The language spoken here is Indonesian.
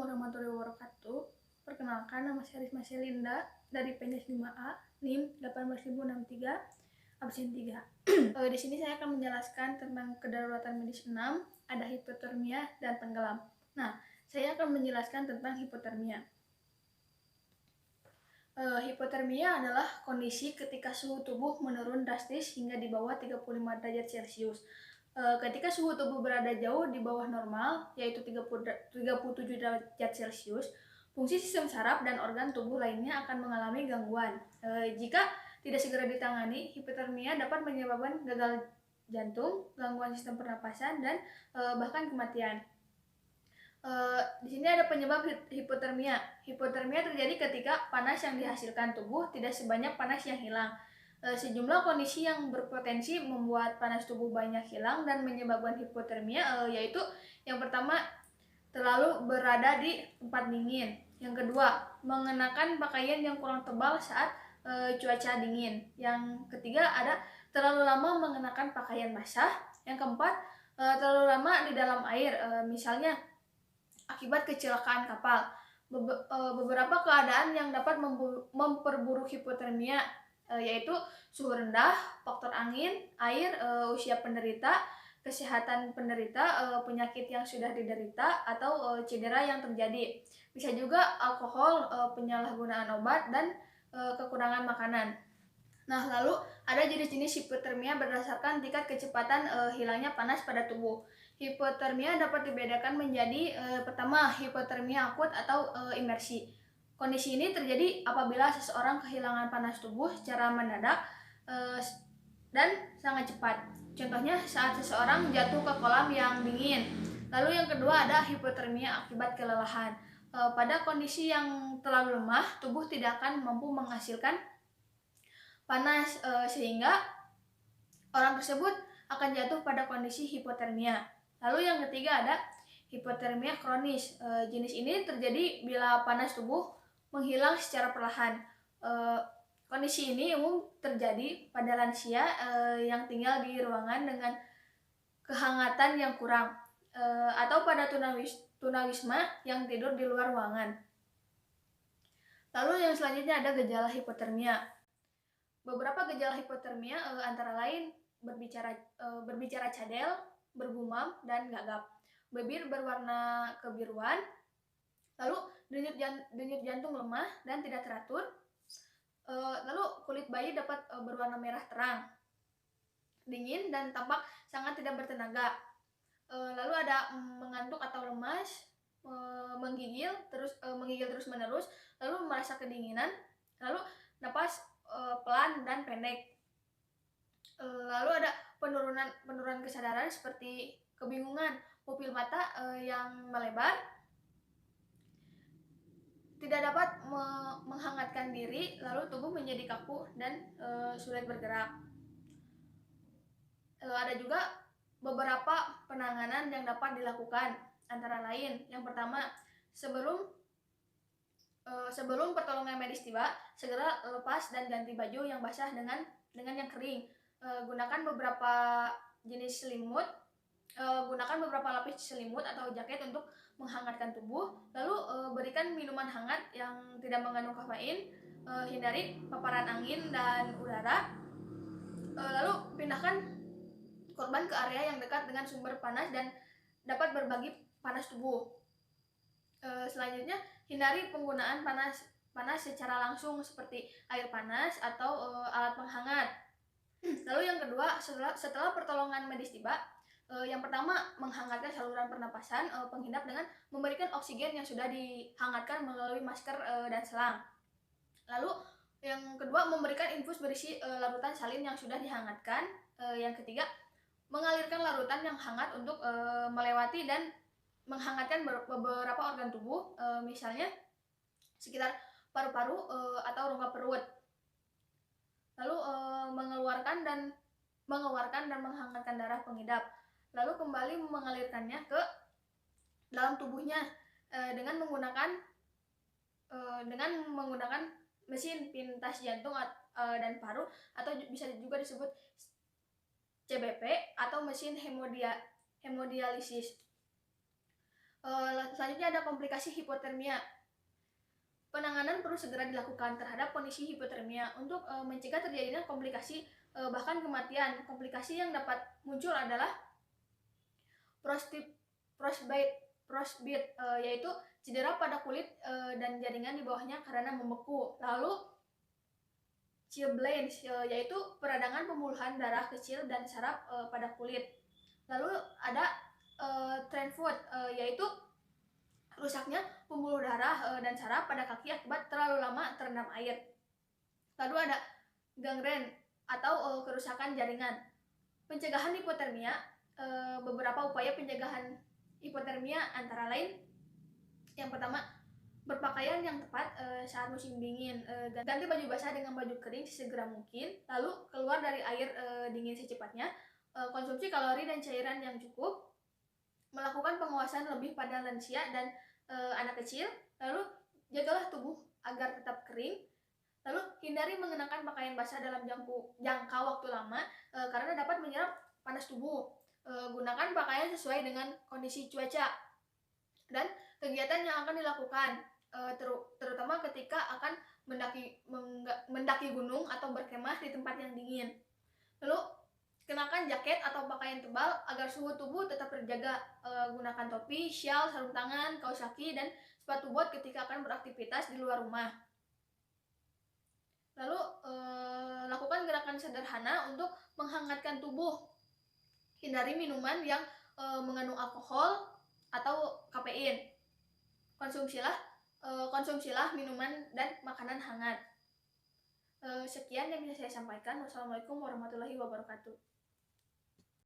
warahmatullahi wabarakatuh. Perkenalkan, nama saya Risma Selinda dari PNS 5A, NIM 18063, absen 3. Di sini saya akan menjelaskan tentang kedaruratan medis 6, ada hipotermia dan tenggelam. Nah, saya akan menjelaskan tentang hipotermia. Hipotermia adalah kondisi ketika suhu tubuh menurun drastis hingga di bawah 35 derajat Celcius. Ketika suhu tubuh berada jauh di bawah normal, yaitu 37 derajat Celcius, fungsi sistem saraf dan organ tubuh lainnya akan mengalami gangguan. Jika tidak segera ditangani, hipotermia dapat menyebabkan gagal jantung, gangguan sistem pernapasan, dan bahkan kematian. Di sini ada penyebab hipotermia. Hipotermia terjadi ketika panas yang dihasilkan tubuh tidak sebanyak panas yang hilang. Sejumlah kondisi yang berpotensi membuat panas tubuh banyak hilang dan menyebabkan hipotermia, yaitu yang pertama, terlalu berada di tempat dingin. Yang kedua, mengenakan pakaian yang kurang tebal saat cuaca dingin. Yang ketiga, ada terlalu lama mengenakan pakaian basah. Yang keempat, terlalu lama di dalam air, misalnya akibat kecelakaan kapal. Beberapa keadaan yang dapat memperburuk hipotermia yaitu suhu rendah, faktor angin, air, usia penderita, kesehatan penderita, penyakit yang sudah diderita, atau cedera yang terjadi. Bisa juga alkohol, penyalahgunaan obat, dan kekurangan makanan. Nah, lalu ada jenis-jenis hipotermia berdasarkan tingkat kecepatan hilangnya panas pada tubuh. Hipotermia dapat dibedakan menjadi pertama, hipotermia akut atau imersi. Kondisi ini terjadi apabila seseorang kehilangan panas tubuh secara mendadak dan sangat cepat. Contohnya saat seseorang jatuh ke kolam yang dingin. Lalu yang kedua ada hipotermia akibat kelelahan. Pada kondisi yang terlalu lemah, tubuh tidak akan mampu menghasilkan panas sehingga orang tersebut akan jatuh pada kondisi hipotermia. Lalu yang ketiga ada hipotermia kronis. Jenis ini terjadi bila panas tubuh menghilang secara perlahan. Kondisi ini umum terjadi pada lansia yang tinggal di ruangan dengan kehangatan yang kurang, atau pada tunawisma yang tidur di luar ruangan. Lalu yang selanjutnya ada gejala hipotermia. Beberapa gejala hipotermia antara lain berbicara cadel, bergumam, dan gagap. Bibir berwarna kebiruan. Lalu denyut jantung lemah dan tidak teratur. Lalu kulit bayi dapat berwarna merah terang, dingin, dan tampak sangat tidak bertenaga. Lalu ada mengantuk atau lemas, menggigil terus menerus, lalu merasa kedinginan, lalu napas pelan dan pendek. Lalu ada penurunan kesadaran seperti kebingungan, pupil mata yang melebar, tidak dapat menghangatkan diri, lalu tubuh menjadi kaku dan sulit bergerak. Lalu ada juga beberapa penanganan yang dapat dilakukan, antara lain yang pertama, sebelum pertolongan medis tiba, segera lepas dan ganti baju yang basah dengan yang kering. Gunakan beberapa jenis selimut, gunakan beberapa lapis selimut atau jaket untuk menghangatkan tubuh. Lalu berikan minuman hangat yang tidak mengandung kafein, hindari paparan angin dan udara. Lalu pindahkan korban ke area yang dekat dengan sumber panas dan dapat berbagi panas tubuh. Selanjutnya, hindari penggunaan panas secara langsung seperti air panas atau alat penghangat. Lalu yang kedua, setelah pertolongan medis tiba, yang pertama, menghangatkan saluran pernapasan penghinap dengan memberikan oksigen yang sudah dihangatkan melalui masker dan selang. Lalu yang kedua, memberikan infus berisi larutan salin yang sudah dihangatkan. Yang ketiga, mengalirkan larutan yang hangat untuk melewati dan menghangatkan beberapa organ tubuh, misalnya sekitar paru-paru atau rongga perut. Lalu mengeluarkan dan menghangatkan darah pengidap. Lalu kembali mengalirkannya ke dalam tubuhnya dengan menggunakan mesin pintas jantung dan paru, atau bisa juga disebut CBP atau mesin hemodialisis. Selanjutnya ada komplikasi hipotermia. Penanganan perlu segera dilakukan terhadap kondisi hipotermia untuk mencegah terjadinya komplikasi bahkan kematian. Komplikasi yang dapat muncul adalah frostbite, yaitu cedera pada kulit dan jaringan di bawahnya karena membeku. Lalu chilblains, yaitu peradangan pembuluhan darah kecil dan saraf pada kulit. Lalu ada Trenfoot, yaitu rusaknya pembuluh darah dan saraf pada kaki akibat terlalu lama terendam air. Lalu ada gangren atau kerusakan jaringan. Pencegahan hipotermia, beberapa upaya pencegahan hipotermia antara lain, yang pertama, berpakaian yang tepat saat musim dingin, ganti baju basah dengan baju kering sesegera mungkin, lalu keluar dari air dingin secepatnya, konsumsi kalori dan cairan yang cukup, melakukan pengawasan lebih pada lansia dan anak kecil, lalu jagalah tubuh agar tetap kering, lalu hindari mengenakan pakaian basah dalam jangka waktu lama karena dapat menyerap panas tubuh. Gunakan pakaian sesuai dengan kondisi cuaca dan kegiatan yang akan dilakukan, terutama ketika akan mendaki gunung atau berkemah di tempat yang dingin. Lalu kenakan jaket atau pakaian tebal agar suhu tubuh tetap terjaga. Gunakan topi, syal, sarung tangan, kaos kaki, dan sepatu bot ketika akan beraktivitas di luar rumah. Lalu lakukan gerakan sederhana untuk menghangatkan tubuh. Hindari minuman yang mengandung alkohol atau kafein. Konsumsilah minuman dan makanan hangat. Sekian yang bisa saya sampaikan. Wassalamualaikum warahmatullahi wabarakatuh.